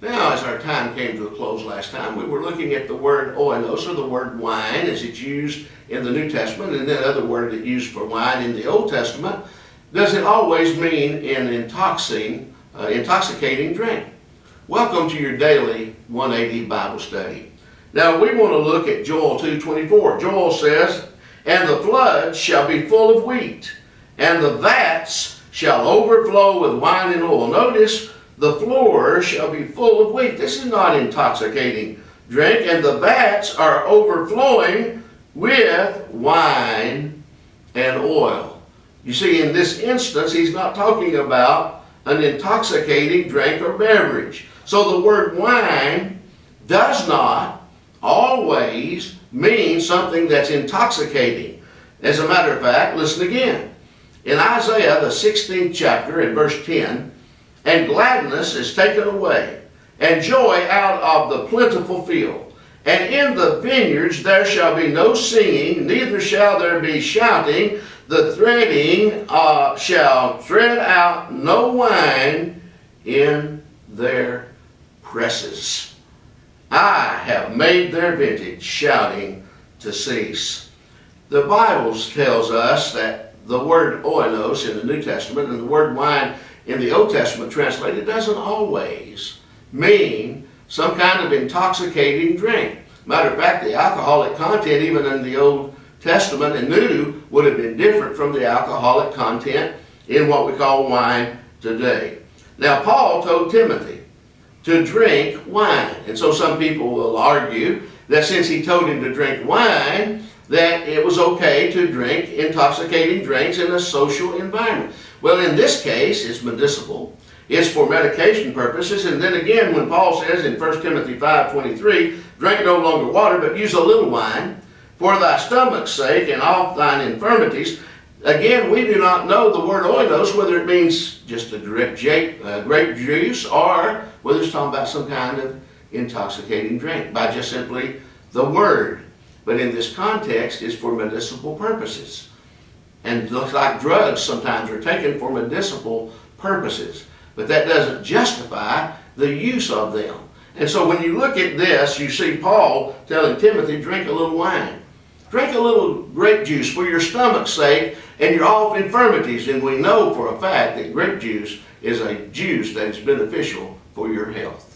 Now, as our time came to a close last time, we were looking at the word oinos, or the word wine, as it's used in the New Testament, and that other word that used for wine in the Old Testament. Does it always mean an intoxicating drink? Welcome to your daily 180 Bible study. Now, we want to look at Joel 2:24. Joel says, "And the floods shall be full of wheat, and the vats shall overflow with wine and oil." Notice, the floor shall be full of wheat. This is not intoxicating drink, and the vats are overflowing with wine and oil. You see, in this instance, he's not talking about an intoxicating drink or beverage. So the word wine does not always mean something that's intoxicating. As a matter of fact, listen again. In Isaiah, the 16th chapter, in verse 10, "And gladness is taken away, and joy out of the plentiful field. And in the vineyards there shall be no singing, neither shall there be shouting. The threading shall thread out no wine in their presses. I have made their vintage shouting to cease." The Bible tells us that the word oinos in the New Testament and the word wine in the Old Testament translated doesn't always mean some kind of intoxicating drink. Matter of fact, the alcoholic content even in the Old Testament and New would have been different from the alcoholic content in what we call wine today. Now, Paul told Timothy to drink wine. And so some people will argue that since he told him to drink wine, that it was okay to drink intoxicating drinks in a social environment. Well, in this case, it's medicinal. It's for medication purposes. And then again, when Paul says in 1 Timothy 5:23, "Drink no longer water, but use a little wine, for thy stomach's sake and all thine infirmities." Again, we do not know the word oinos, whether it means just a grape juice or whether it's talking about some kind of intoxicating drink by just simply the word. But in this context, it's for medicinal purposes. And looks like drugs sometimes are taken for medicinal purposes. But that doesn't justify the use of them. And so when you look at this, you see Paul telling Timothy, drink a little wine. Drink a little grape juice for your stomach's sake and your all infirmities. And we know for a fact that grape juice is a juice that is beneficial for your health.